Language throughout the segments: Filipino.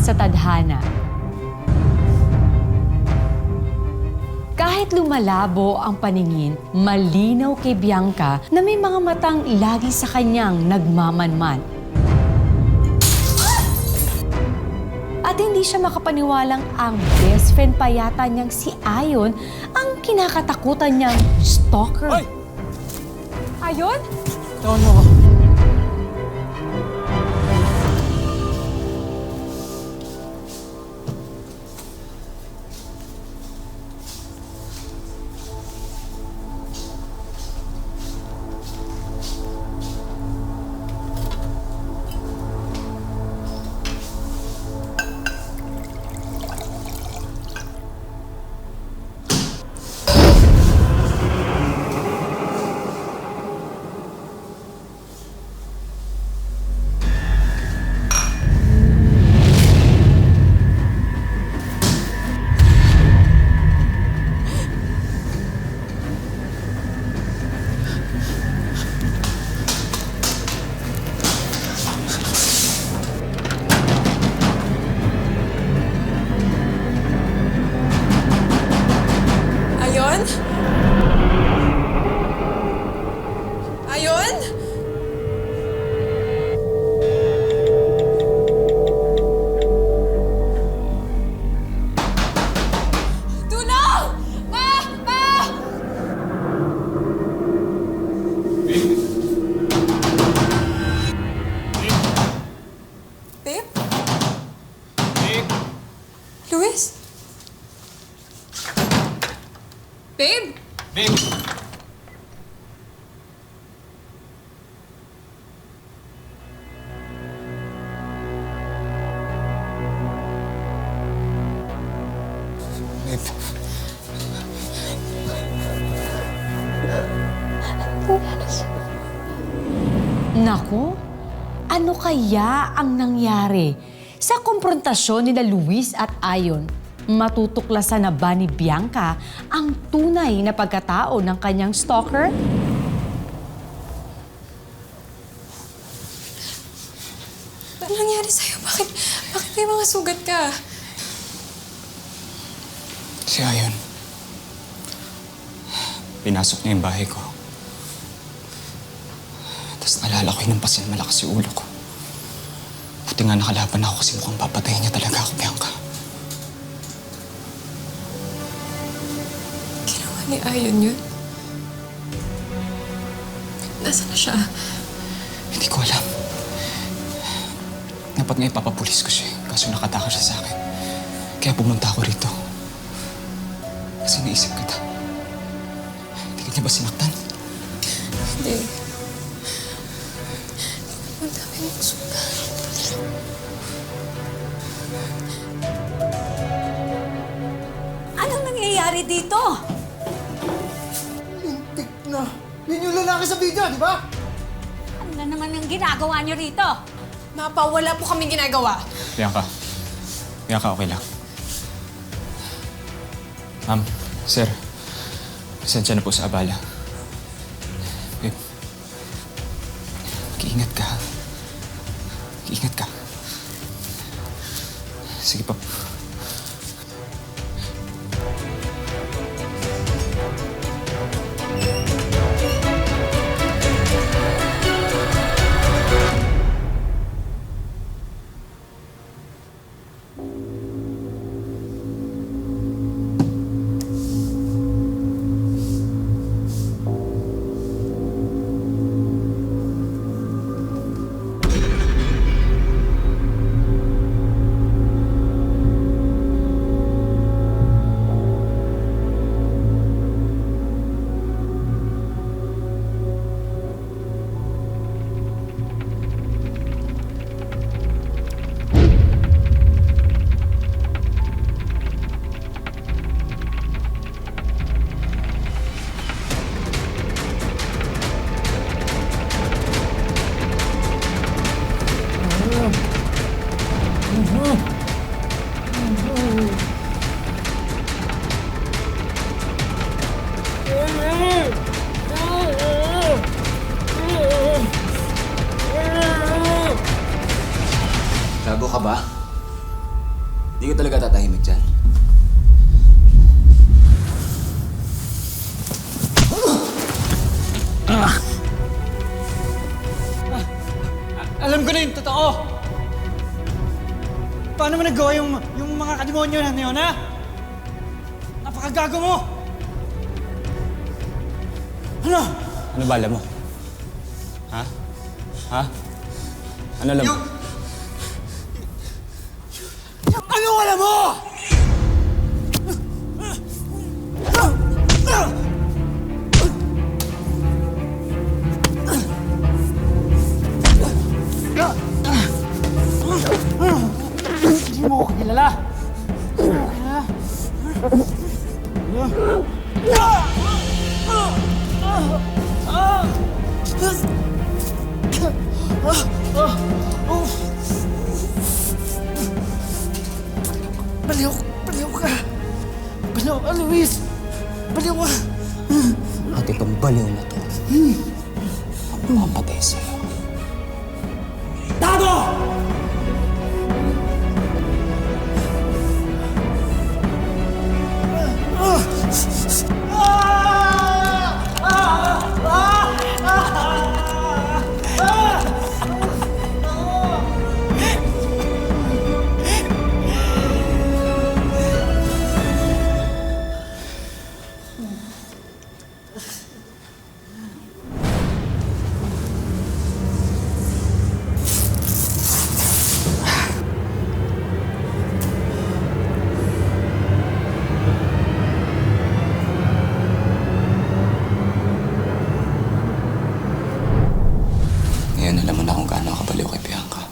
sa tadhana. Kahit lumalabo ang paningin, malinaw kay Bianca na may mga matang lagi sa kanyang nagmamanman. At hindi siya makapaniwalang ang best friend pa yata niyang si Ayon ang kinakatakutan niyang stalker. Hoy! Ayon? Tawan mo ako. Ayon? Ayon? Tulong! Pa! Pa! Pip? Luis? Babe? Babe! Babe. Naku, ano kaya ang nangyari sa komprontasyon nila Luis at Ayon? Matutuklasan na ba ni Bianca ang tunay na pagkatao ng kanyang stalker? Ano nangyari sa'yo? Bakit may mga sugat ka? Si Ayon. Pinasok niya yung bahay ko. Tapos nalala ko yung pasin malakas yung ulo ko. Buti nga nakalaban ako kasi mukhang papatayin niya talaga ako, Bianca. Ginawa ni Ayon yun? Nasaan na siya? Hindi ko alam. Dapat nga ipapapulis ko siya, kaso nakataka siya sa akin. Kaya pumunta ako rito. Kasi naisip kita. Hindi ka niya ba sinaktan? Hindi. Ang dami mong sugat. Anong nangyayari dito? Lintik na. Yun yung lalaki sa video, di ba? Ano na naman ang ginagawa niyo rito? Mapa, wala po kaming ginagawa. Bianca. Bianca, okay lang. Ma'am, sir. Pasensya na po sa abala. Babe. Mag-iingat ka. Mag-iingat ka. Sige po. Gago ka ba? Hindi ka talaga tatahimik dyan. Alam ko na yung totoo! Paano mo nagawa yung mga kademonyo na yun, ha? Napakagago mo! Ano? Ano ba alam mo? Ha? Ha? Ano alam mo? Ano alam mo? Hindi mo ako kilala. Baliw ka. Baliw ka, Luis. Baliw ka. At itong baliw na to, ang papatay sa'yo. Tago! Ngayon alam mo na kung gaano ka kabaliw kay Bianca.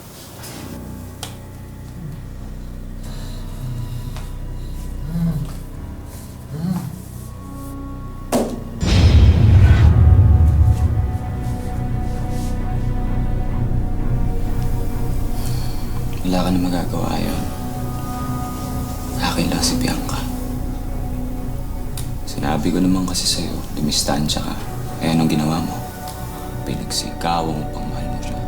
Wala ka na magagawa yun. Akin lang si Bianca. Sinabi ko naman kasi sa'yo, dumistansya ka. Eh anong ginawa mo? Pinagsikawa mo pang mahal mo siya.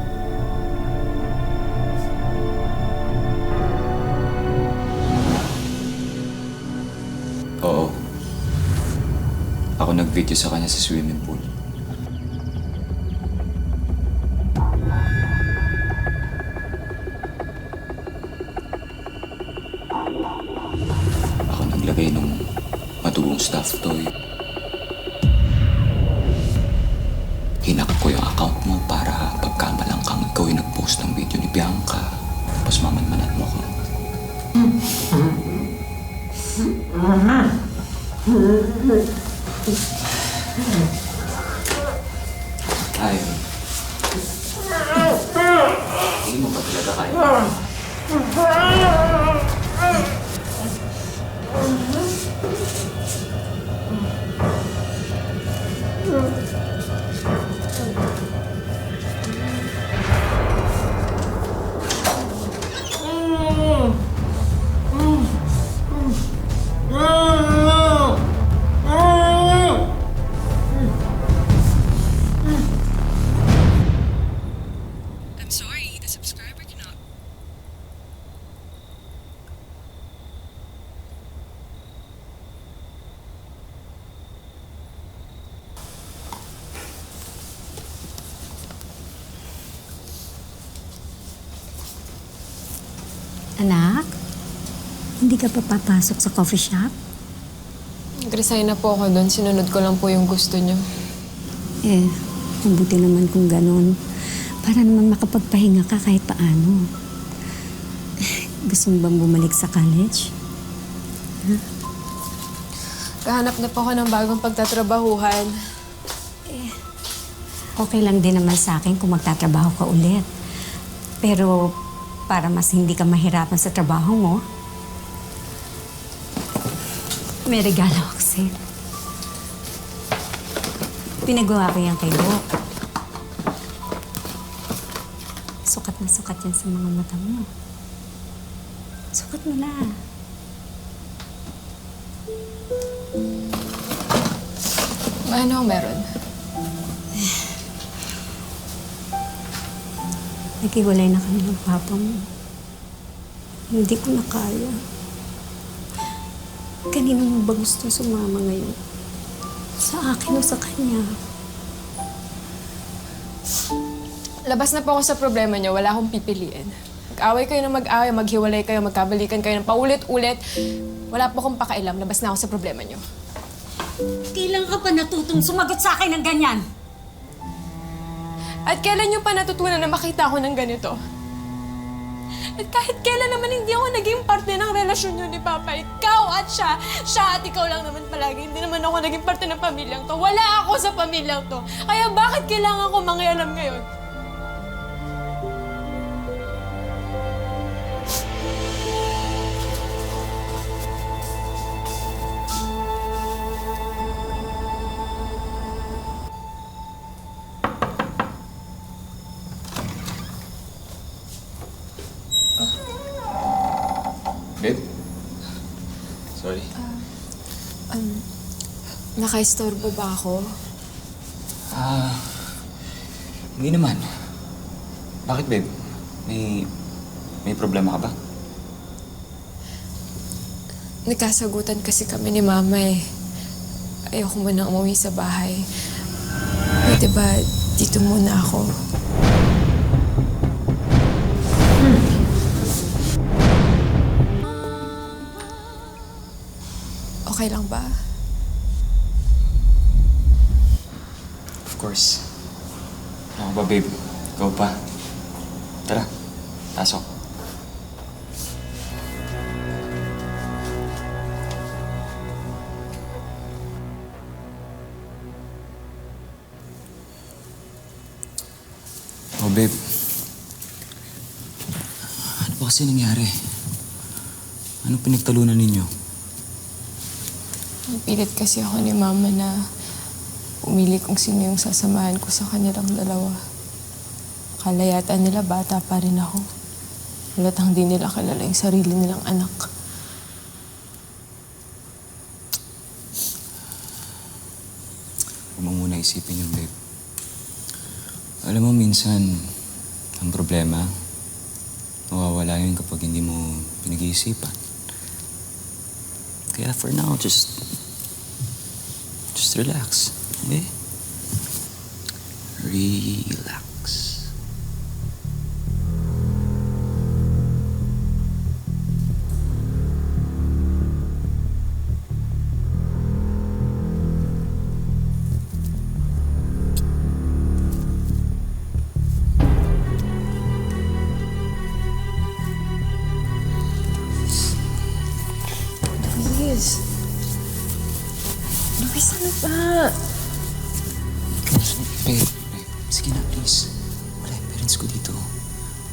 Oo. Ako nag-video sa kanya sa swimming pool. Ako naglagay ng madugong stuffed toy. Hinak ko yung account mo para pagkamalang kang ikaw yung nag-post ng video ni Bianca. Tapos mamanmanat mo ko. Ayun. Hindi mo ba talaga kaya? I'm sorry, the subscriber cannot. Anak, hindi ka pa papasok sa coffee shop? Nag-resign na po ako doon. Sinunod ko lang po yung gusto niyo. Eh, mabuti naman kung ganon. Para naman makapagpahinga ka kahit paano. Gusto mo bang bumalik sa college? Kahanap na po ako ng bagong pagtatrabahuhan. Okay lang din naman sa akin kung magtatrabaho ka ulit. Pero para mas hindi ka mahirapan sa trabaho mo, may regalo ako sa'yo. Pinagawa ko yan kay Doc. Sukat yan sa mga mata mo. Sukat mo na. Ano ang meron? Naghiwalay na kami ng papa mo. Hindi ko na kaya. Kanino mo ba gusto sumama ngayon? Sa akin o sa kanya? Labas na po ako sa problema niyo. Wala akong pipiliin. Mag-away kayo na mag-away, maghiwalay kayo, magkabalikan kayo ng paulit-ulit. Wala po akong pakailam. Labas na ako sa problema niyo. Kailan ka pa natutong sumagot sa akin ng ganyan? At kailan niyo pa natutunan na makita ako ng ganito? At kahit kailan naman hindi ako naging parte ng relasyon niyo ni Papa. Ikaw at siya at ikaw lang naman palagi. Hindi naman ako naging parte ng pamilyang to. Wala ako sa pamilyang to. Kaya bakit kailangan ko mangialam ngayon? Babe? Sorry. Nakaistorbo ba ako? Hindi naman. Bakit, babe? May problema ka ba? Nagkasagutan kasi kami ni Mama eh. Ayoko muna umuwi sa bahay. Pwede ba dito muna ako? Okay lang ba? Of course. Ako ba, babe? Ikaw pa. Tara, pasok. Oh, babe. Ano ba kasi nangyari? Anong pinagtalunan ninyo? Pilit kasi ako ni Mama na umili kung sino yung sasamahan ko sa kanilang dalawa. Kalayatan nila, bata pa rin ako. Halatang di nila kilala yung sarili nilang anak. Huwag mo muna isipin yun, babe. Alam mo, minsan, ang problema, mawawala yun kapag hindi mo pinag-iisipan. Kaya for now, just relax, okay? Relax. Luis. Luis, ano ba? Babe, sige na, please. Wala yung parents ko dito.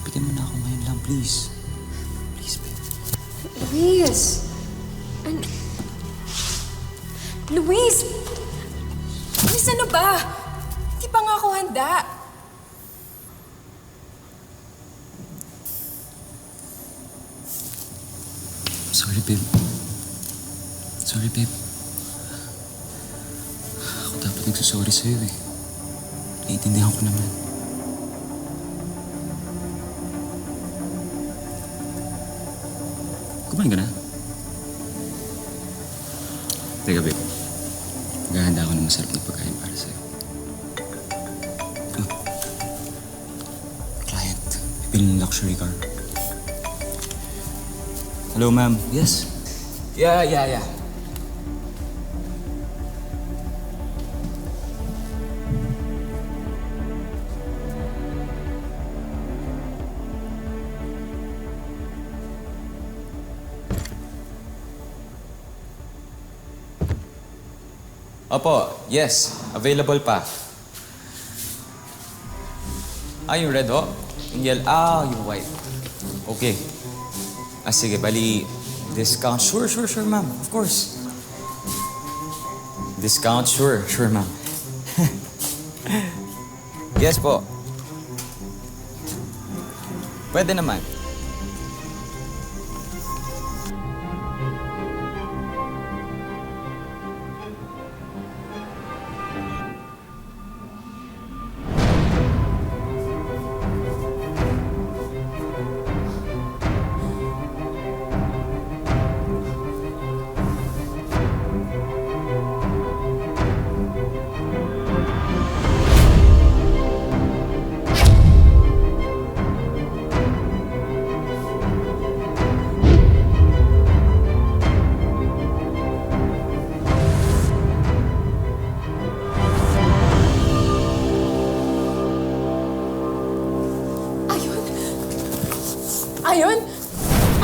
Bigyan mo na ako ngayon lang, please. Please, babe. Luis! Luis! Luis, ano ba? Hindi pa nga ako handa. Sorry, babe. Sorry, babe. Ako dapat nagsasorry sa'yo eh. Naiintindihan ko naman. Kumain ka na? Teka, babe. Maghahanda ako ng masarap na pagkain para sa'yo. Oh. Client. Pipili ng luxury car. Hello, ma'am. Yes? Yeah. Opo, yes. Available pa. Yung red ho? Yung yellow? Yung white. Okay. Sige, bali, discount. Sure, ma'am. Of course. Discount? Sure, ma'am. Yes po. Pwede naman.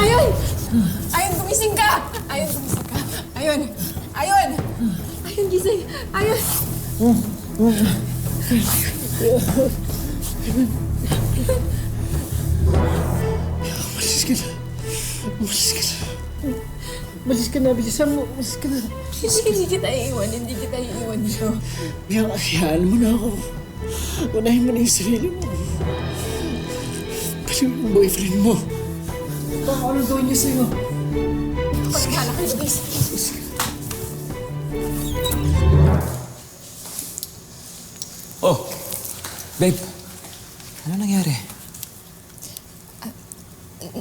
Ayon! Ayon, gumising ka! Ayon, gumising ka! Ayon! Ayon! Ayon, gising! Ayon! Umalis ka na. Umalis ka na. Umalis ka na, bilisan mo. Umalis ka na. Hindi kita iiwan, hindi kita iiwan, Joe. Bianca, hayaan mo na ako. Unahin mo na yung sarili mo. Balik mo yung boyfriend mo. Baka anong gawin niya sa'yo? Pagkala ka, Luis. Oh, babe. Ano nangyari?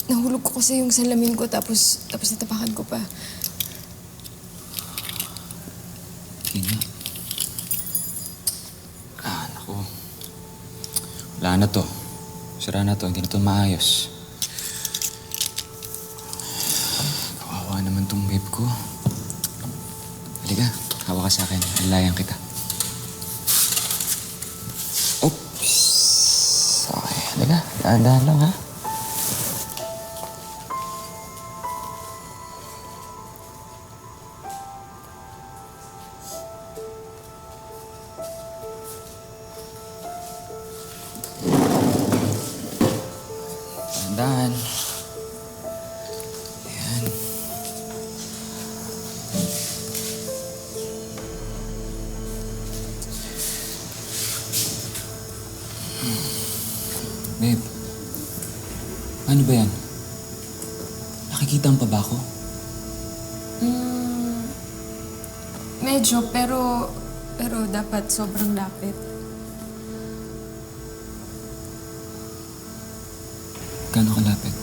Nahulog ko kasi yung salamin ko tapos natapakan ko pa. Tina. Naku. Wala na to. Sira na to. Hindi na to maayos. Kawawa naman tong babe ko. Halika, hawa ka sa akin. Alayan kita. Oops. Okay, halika. Dahan-dahan lang, ha? Dahan. Ayan. Babe, ano ba yan? Nakikita mo pa ba ako? Medyo, pero dapat sobrang lapit. Gano'ng kalapit?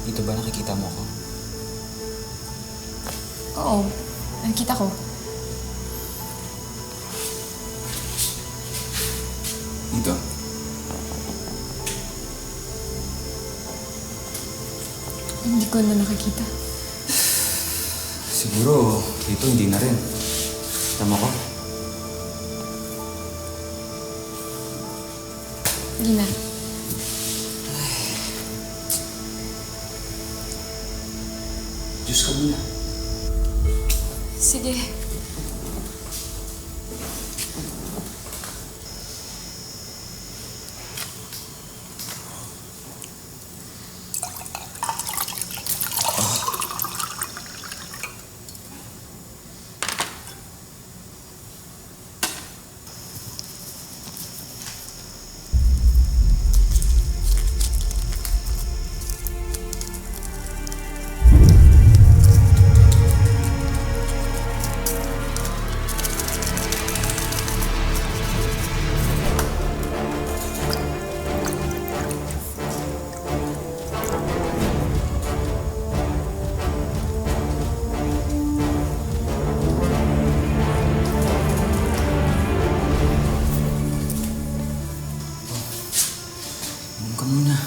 Dito ba nakikita mo ako? Oo, nakita ko. Dito? Hindi ko na nakikita. Siguro, dito hindi na rin. Tama ko? Hindi na. Diyos ka muna. Sige. Inom ka muna.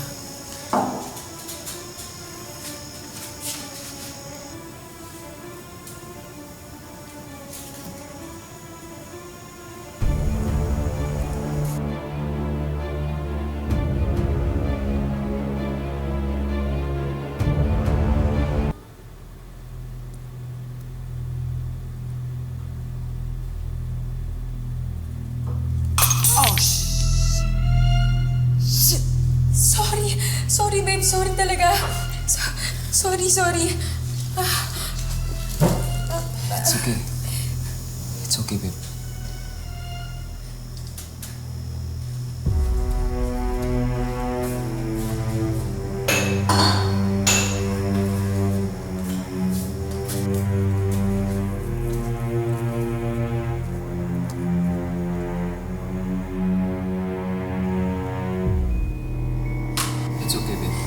Sorry. Sorry, babe. Sorry talaga. Sorry. It's okay. It's okay, babe. It's okay, babe.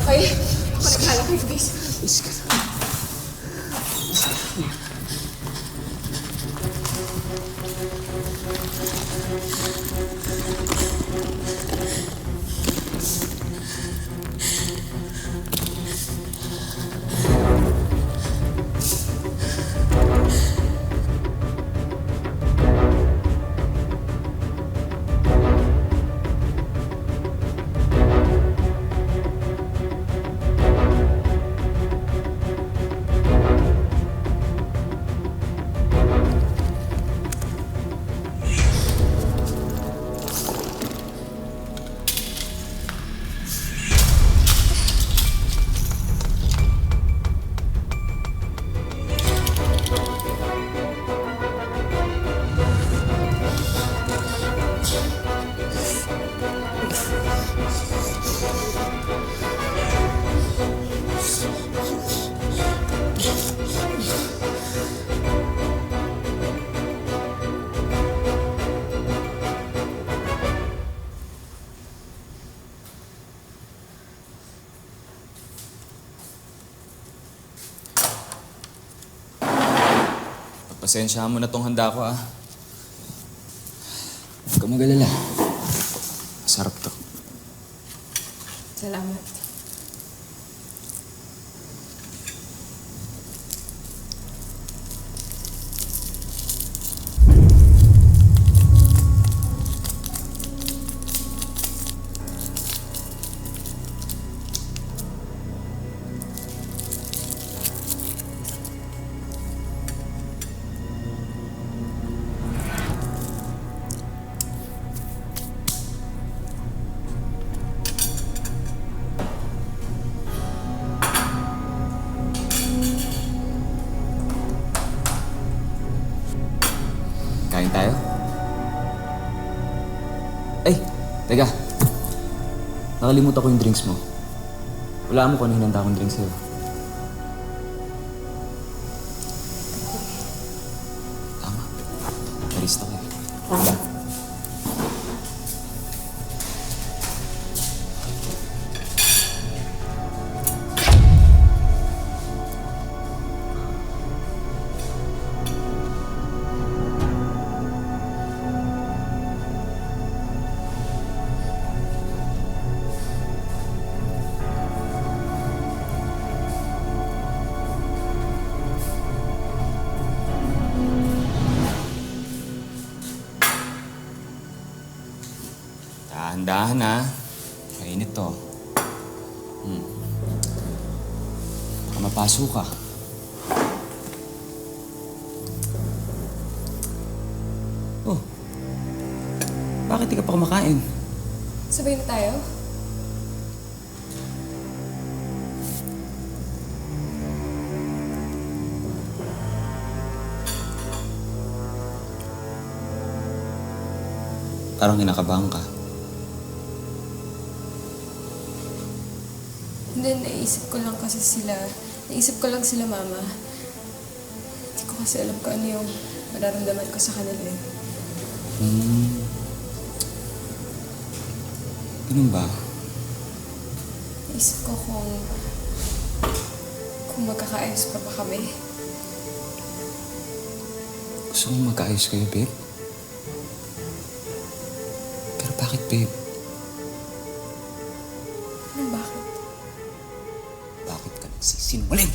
Okay. Ako naghala kay Luis. Umalis ka na. Pasensyahan mo na tong handa ko, ah. Huwag ka mag-alala. Masarap to. Salamat. Kain tayo? Ay, teka. Nakalimutan ko yung drinks mo. Wala mo kung ano hinanda akong drinks sa'yo. Tama. Barista ka eh. Wala. Dahan-dahan ha. Mainit to. Baka mapaso ka. Oh. Bakit di ka pa kumakain? Sabay na tayo? Parang kinakabahan ka. Hindi, naisip ko lang sila, Mama. Hindi ko kasi alam kung ano yung mararamdaman ko sa kanila eh. Ganun ba? Naisip ko kung magkakaayos pa ba kami. Gusto mong magkaayos kayo, babe? Pero bakit, babe? Anong bakit? Bakit ka nagsisinungaling?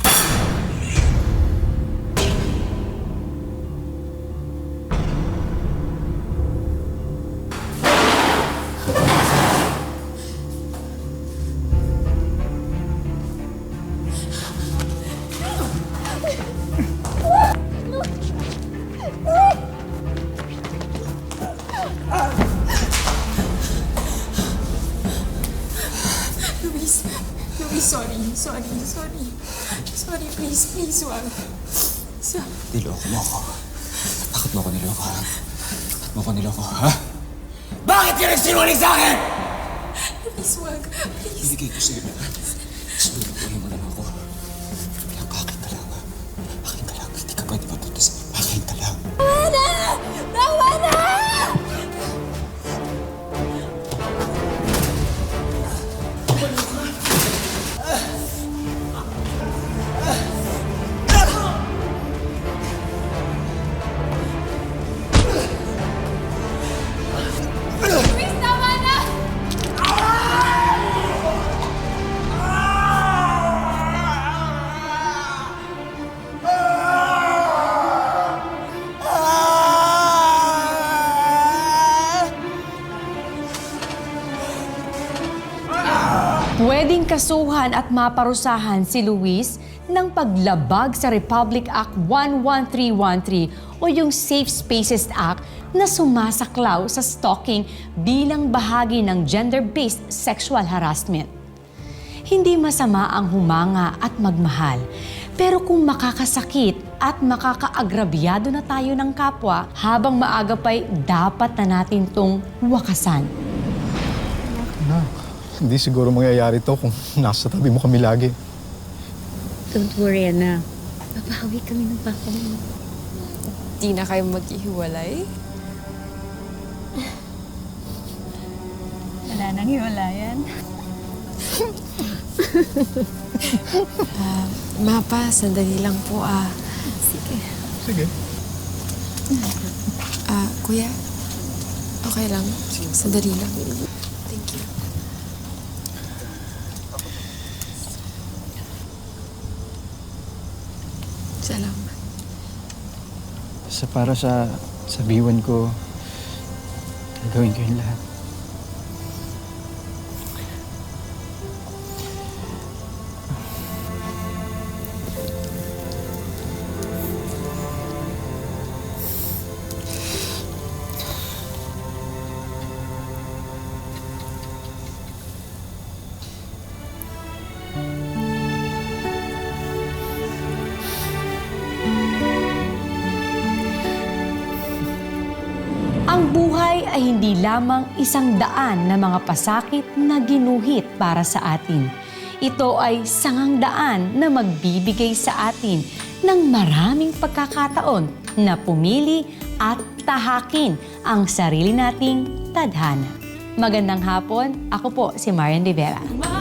Sorry, please, wag. Niloko mo ako. Bakit mo ako niloko, ha? Bakit mo ako niloko, ha? Bakit ka nagsinungaling sa akin? Please, wag. Please. Binigay ko sa'yo lahat. Sunuguhin mo lang ako. Kaya akin ka lang, ha? Akin ka lang. Hindi ka pwede matuto sa akin. Akin ka lang. Tawa na! Pwedeng kasuhan at maparusahan si Luis ng paglabag sa Republic Act 11313 o yung Safe Spaces Act na sumasaklaw sa stalking bilang bahagi ng gender-based sexual harassment. Hindi masama ang humanga at magmahal, pero kung makakasakit at makakaagrabyado na tayo ng kapwa, habang maaga pa'y dapat na natin tong wakasan. Hindi siguro mangyayari to kung nasa tabi mo kami lagi. Don't worry, anak. Papahawi kami ng papa mo. Di na kayo maghihiwalay? Wala nang hiwalayan. Mapa, sandali lang po Sige. Sige. Kuya, okay lang. Sandali lang. Thank you. Salamat. Para sa B1 ko, gagawin ko yung lahat. Ang buhay ay hindi lamang isang daan na mga pasakit na ginuhit para sa atin. Ito ay sangang daan na magbibigay sa atin ng maraming pagkakataon na pumili at tahakin ang sarili nating tadhana. Magandang hapon, ako po si Marian Rivera.